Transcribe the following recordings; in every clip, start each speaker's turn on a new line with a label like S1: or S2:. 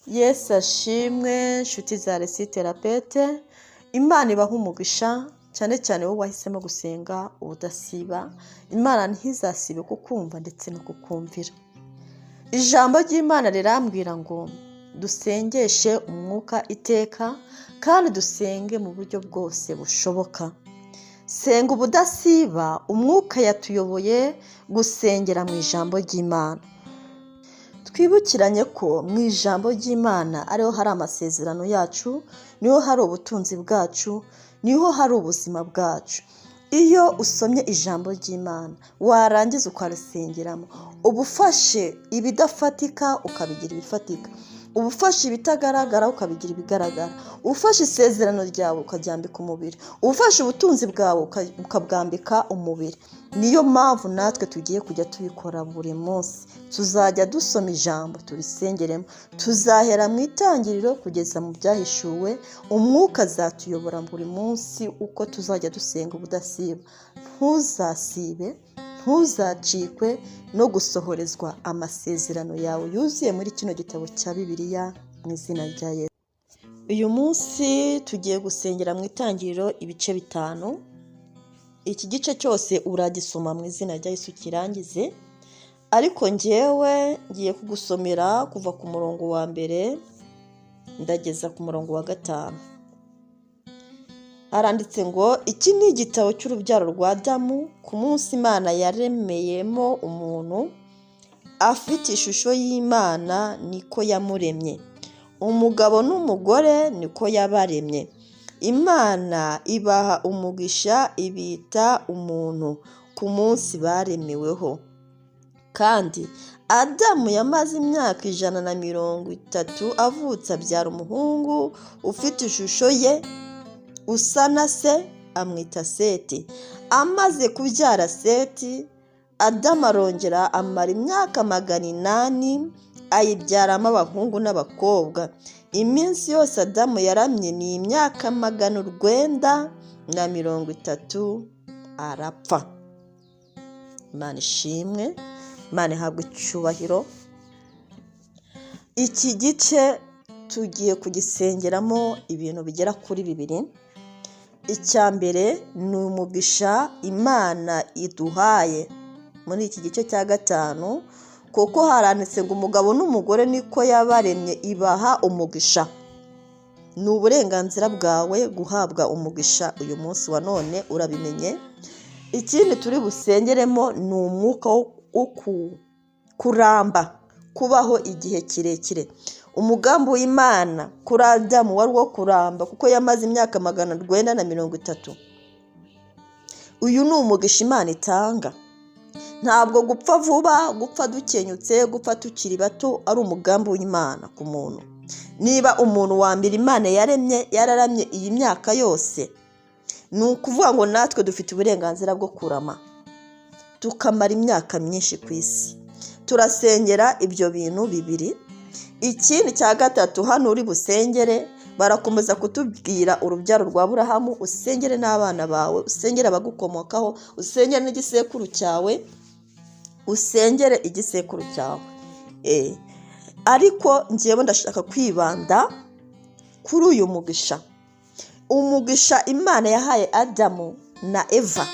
S1: Yesu ashimwe nshuti za Resi Therapete. Imana ibaha umugisha cyane cyane wowe wahisemo gusenga ubudasiba. Imana ntizasibe kukumva ndetse no kukumvira. Ijambo ry'Imana rirambwira ngo dusengeshe umwuka iteka kandi dusenge mu buryo bwose bushoboka. Senga ubudasiba, umwuka yatuyoboye gusengera mu ijambo ry'Imana. Twibukiranye ko mu ijambo ry'Imana ariho hari amasezerano yacu, niho hari ubutunzi bwacu, niho hari ubuzima bwacu. Iyo usomye ijambo ry'Imana warangiza ukarisengeramo, ubufashe ibidafatika ukabigira ibifatika, ubufashe ibitagaragara ukabigira ibigaragara, ufashe isezerano ryawe ukaryambika umubiri, ufashe ubutunzi bwawe ukabwambika umubiri. Niyo mpamvu natwe tugiye kujya tubikora buri munsi. Tuzajya dusoma ijambo turisengeremo, tuzahera mu itangiriro kugeza mu byahishuwe. Umwuka azatuyobora buri munsi uko tuzajya dusenga ubudasiba. Ntuzasibe, ntuzacikwe no gusohorezwa amasezerano yawe yuzuye muri kino gitabo cya Bibiliya mu izina rya Yesu. Uyu munsi tugiye gusengera mu itangiriro ibice 5. Iki gice cyose uragisoma mu izina rya Yesu kirangize, ariko njyewe ngiye kugusomera kuva ku murongo wa mbere ndageza ku murongo wa 5. Haranditse ngo iki ni igitabo cy'urubyaro rwa Adamu ku munsi Imana yaremeyemo umuntu afite ishusho y'Imana, niko yamuremye. Umugabo n'umugore niko yabaremye. Imana ibaha umugisha ibita umuntu ku munsi baremeweho. Kandi Adamu yamaze imyaka 130 avutse, abyara umuhungu ufite ishusho ye usa na se, amwita Seti. Amaze kubyara Seti, Adamu arongera amara imyaka 800 ayibyaramo abahungu n'abakobwa. Iminsi yose Adamu yaramye ni imyaka 930 arapfa. Imana ishimwe, Imana ihabwe icyubahiro. Iki gice tugiye kugisengeramo ibintu bigera kuri 2. Icya mbere ni umugisha Imana iduhaye muri iki gice cya 5, kuko haranditse ngo umugabo n'umugore niko yabaremye ibaha umugisha. Ni uburenganzira bwawe guhabwa umugisha uyu munsi wa none, urabimenye. Ikindi turi busengeremo ni umwuka wo kuramba, kubaho igihe kirekire. Umugambi w'Imana kuri Adamu wari wo kuramba, kuko yamaze imyaka 930. Uyu ni umugisha Imana itanga. Ntabwo gupfa vuba, gupfa dukenyutse, gupfa tukiri bato ari umugambi w'Imana ku muntu. Niba umuntu wa mbere Imana yararamye iyi myaka yose, ni ukuvuga ngo natwe dufite uburenganzira bwo kurama tukamara imyaka myinshi ku isi. Turasengera ibyo bintu 2. Ikindi cya 3 hano uri busengere, barakomeza kutubwira urubyaro rwa Aburahamu, usengere n'abana bawe, usengere abagukomokaho, usengere n'igisekuru cyawe, usengere igisekuru cyawe. Ariko njyewe ndashaka kwibanda kuri uyu mugisha, umugisha Imana yahaye Adamu na Eva.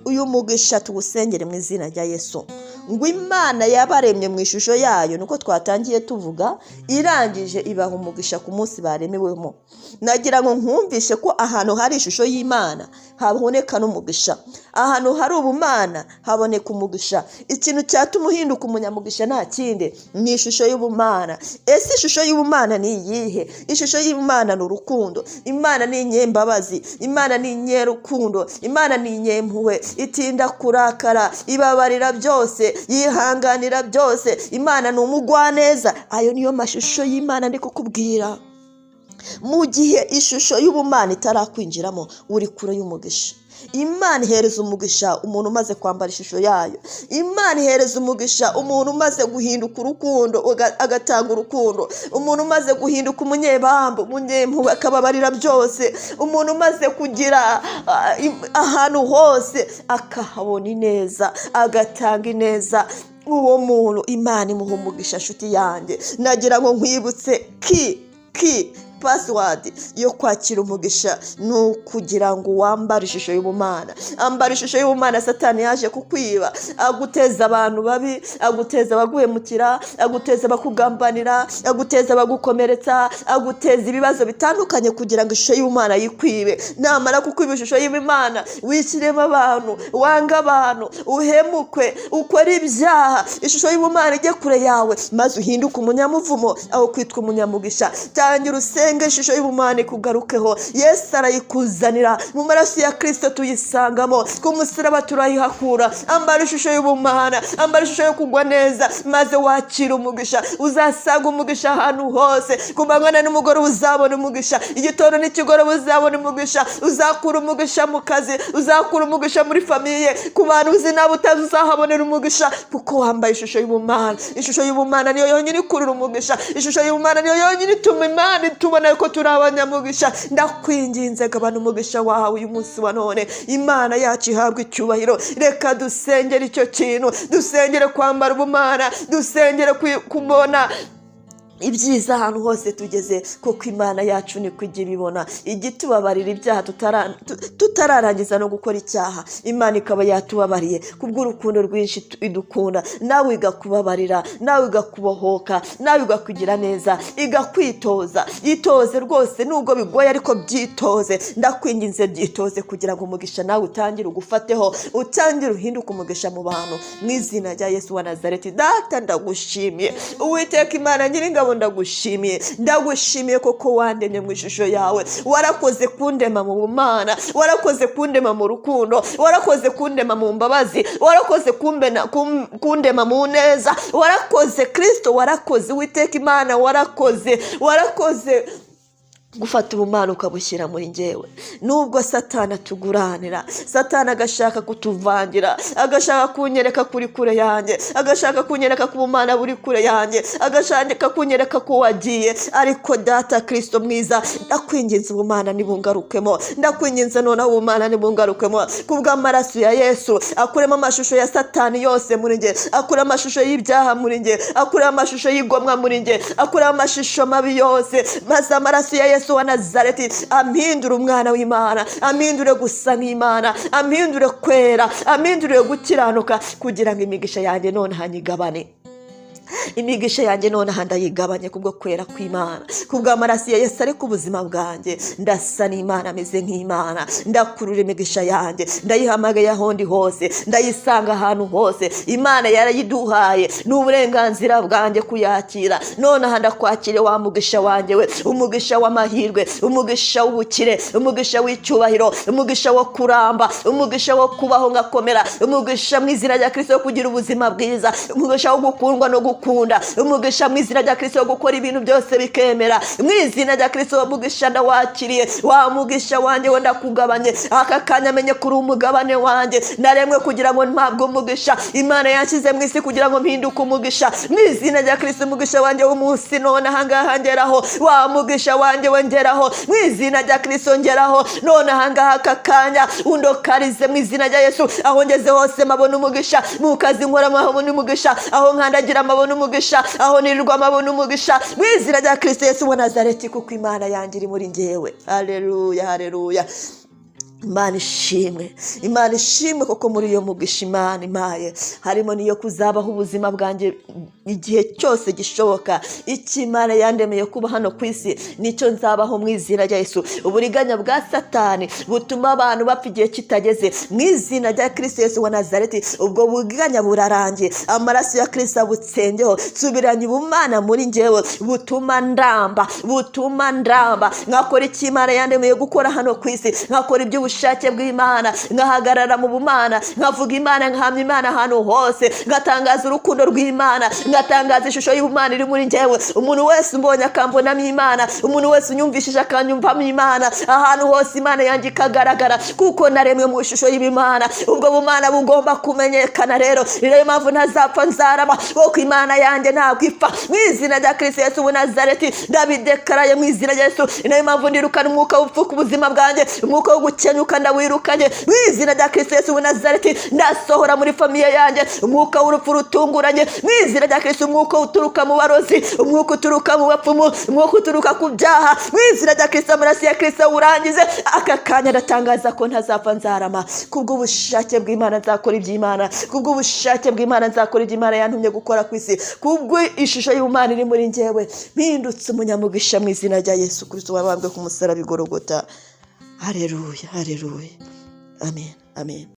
S1: Uyu mugisha tuwusengere mu izina rya Yesu. Ngo Imana yabaremye mu ishusho yayo, nuko twatangiye tuvuga, irangije ibaha umugisha ku munsi baremewemo. Nagira ngo nkumvishe ko ahantu hari ishusho y'Imana haboneka n'umugisha. Ahantu hari ubumana haboneka umugisha. Ikintu cyatuma uhinduka umunyamugisha nta kindi, ni ishusho y'ubumana. Ese ishusho y'ubumana ni iyihe? Ishusho y'Imana ni urukundo. Imana ni inyembabazi, Imana ni inyerukundo, Imana ni inyempuhwe, itinda kurakara, ibabarira byose, yihanganira byose. Imana ni umugwaneza. Ayo niyo mashusho y'Imana ndi kukubwira. Mu gihe ishusho y'ubumana itarakwinjiramo, uri kure y'umugisha. Imana ihereza umugisha umuntu umaze kwambara ishusho yayo. Imana ihereza umugisha umuntu umaze guhinduka urukundo, agatanga urukundo. Umuntu umaze guhinduka umunyebambo, umunyempuhwe, akababarira byose. Umuntu umaze kugira ahantu hose akahabona ineza, agatanga ineza. uwo muntu Imana imuha umugisha nshuti yanjye. nagira ngo nkwibutse password yo kwakira umugisha ni ukugira ngo wambare ishusho y'ubumana. ambara ishusho y'ubumana. Satani yaje kukwiba, aguteza abantu babi, aguteza abaguhemukira, aguteza abakugambanira, aguteza abagukomeretsa, aguteza ibibazo bitandukanye kugira ngo ishusho y'ubumana yikwibe. namara kukwiba ishusho y'Imana, wishyiremo abantu, wanga abantu, uhemukwe, ukora ibyaha, ishusho y'ubumana ijye kure yawe, maze uhinduke umunyamuvumo aho kwitwa umunyamugisha. tangira usenge ishusho y'ubumana ikugarukeho. Yesu arayikuzanira, mu maraso ya Kristo tuyisangamo, ku musaraba turayihakura. ambara ishusho y'ubumana, ambara ishusho yo kugwa neza, maze wakira umugisha. uzasanga umugisha ahantu hose, ku manywa na nimugoroba uzabona umugisha, igitondo n'ikigoroba uzabona umugisha. uzakura umugisha mu kazi, uzakura umugisha muri famiye, ku bantu uzi nabo utazi uzahabonera umugisha, kuko wambaye ishusho y'ubumana. ishusho y'ubumana niyo yonyine ikurura umugisha. ishusho y'ubumana niyo yonyine ituma Imana itubona ko turi abanyamugisha. ndakwinginze gabana umugisha wawe uyu munsi wa none. Imana yacu ihabwa icyubahiro. reka dusengere icyo kintu, dusengere kwambara ubumana, dusengere kubona ibyiza ahantu hose tugeze, kuko Imana yacu niko ijya ibibona. igitubabarira ibyaha tutararangiza no gukora icyaha, Imana ikaba yatubabariye kubw'urukundo rwinshi idukunda. nawe igakubabarira, nawe igakubohoka, nawe igakugira neza, igakwitoza. itoze rwose, nubwo bigoye ariko byitoze. ndakwinginze byitoze kugira ngo umugisha nawe utangire ugufateho, utangire uhinduke umugisha mu bantu, mu izina rya Yesu wa Nazareti. Data ndagushimiye, Uwiteka Imana Nyiringabo ndagushimiye koko wandemye mu ishusho yawe. warakoze kundema mu bumana, warakoze kundema mu rukundo, warakoze kundema mu mbabazi, warakoze kundema mu neza, warakoze Kristo, warakoze Uwiteka Imana, warakoze gufata ubumana ukabushyira muri njyewe. nubwo Satani atuguranira, Satani agashaka kutuvangira, agashaka kunyereka kuri kure yanjye, agashaka kunyereka ku bumana buri kure yanjye, agashaka kunyereka ko wagiye. ariko Data Kristo mwiza, ndakwinginze ubumana nibungarukemo, ndakwinginze noneho ubumana nibungarukemo kubw'amaraso ya Yesu. akuremo amashusho ya Satani yose muri njye, akuremo amashusho y'ibyaha muri njye, akuremo amashusho y'igomwa muri njye, akuremo amashusho mabi yose, maze amaraso ya Yesu wa Nazareti ampindure umwana w'Imana, ampindure gusa n'Imana, ampindure kwera, ampindure gukiranuka, kugira ngo imigisha yanjye none hanyigabane. imigisha yanjye none ndayigabanye kubwo kwera kw'Imana, kubw'amaraso ya Yesu ari ku buzima bwanjye. ndasa n'Imana, ameze nk'Imana. ndakurura imigisha yanjye, ndayihamagaye aho ndi hose, ndayisanga ahantu hose. Imana yarayiduhaye, n'uburenganzira bwanjye kuyakira. none ndakwakire wa mugisha wanjye we, umugisha w'amahirwe, umugisha w'ubukire, umugisha w'icyubahiro, umugisha wo kuramba, umugisha wo kubaho ngakomera, umugisha mu izina rya Kristo wo kugira ubuzima bwiza, umugisha wo gukundwa no gukunda, umugisha mu izina rya Kristo wo gukora ibintu byose bikemera. mu izina rya Kristo umugisha ndawakiriye. wa mugisha wanjye we ndakugabanye. aka kanya amenye kuri umugabane wanjye, naremwe kugira ngo mpabwe umugisha. Imana yanshyize mu isi kugira ngo mpinduke umugisha. mu izina rya Kristo umugisha wanjye w'umunsi none ahangaha ngeraho. wa mugisha wanjye we ngeraho, mu izina rya Kristo ngeraho none ahangaha aka kanya. undokarize mu izina rya Yesu. aho ngeze hose mabona umugisha, mu kazi nkora mabona umugisha, aho nkandagira mabona umugisha, aho nirirwa mabona umugisha, mu izina rya Kristo Yesu wa Nazareti, kuko Imana yanjye iri muri njyewe. Haleluya, haleluya. Imana ishimwe, Imana ishimwe, kuko muri iyo mugisha Imana impaye harimo niyo kuzabaho ubuzima bwanjye igihe cyose gishoboka. icyo Imana yandemeye kuba hano ku isi nicyo nzabaho mu izina rya Yesu. uburiganya bwa Satani butuma abantu bapfa igihe kitageze, mu izina rya Kristo Yesu wa Nazareti ubwo buriganya burarangiye. amaraso ya Kristo abutsengeho. subiranye ubumana muri njyewe butuma ndamba, nkakora icyo Imana yandemeye gukora hano ku isi, nkakora ibyo ubushake bw'Imana, ngahagarara mu bumana, nkavuga Imana, nkahamya Imana ahantu hose, ngatangaza urukundo rw'Imana, ngatangaza ishusho y'ubumana iri muri njyewe. umuntu wese umbonye akambonamo Imana, umuntu wese unyumvishije akanyumvamo Imana, ahantu hose Imana yanjye ikagaragara, kuko naremwe mu ishusho y'Imana. ubwo bumana bugomba kumenyekana rero. niyo mpamvu ntazapfa nzarama, kuko Imana yanjye ntabwo ipfa. mu izina rya Kristo Yesu wa Nazareti ndabidekaraye mu izina rya Yesu. niyo mpamvu ndirukana umwuka w'ubupfu ku buzima bwanjye, umwuka wo gukenya mwuka ndawirukanye mu izina rya Kristo Yesu w'i Nazareti. Ndasohora muri famiye yanjye umwuka w'urupfu rutunguranye mu izina rya Kristo. Umwuka uturuka mu barozi, umwuka uturuka mu bapfumu, umwuka uturuka ku byaha mu izina rya Kristo. Amaraso ya Kristo urangize aka kanya. Ndatangaza ko ntazapfa nzarama. Kubw'ubushake bw'Imana nzakora iby'Imana, kubw'ubushake bw'Imana nzakora iby'Imana yantumye gukora ku isi, kubw'ishusho y'Imana iri muri njyewe mpindutse umunyamugisha mu izina rya Yesu Kristo wabambwe ku musaraba i Golgota. Haleluya, haleluya, amen, amen.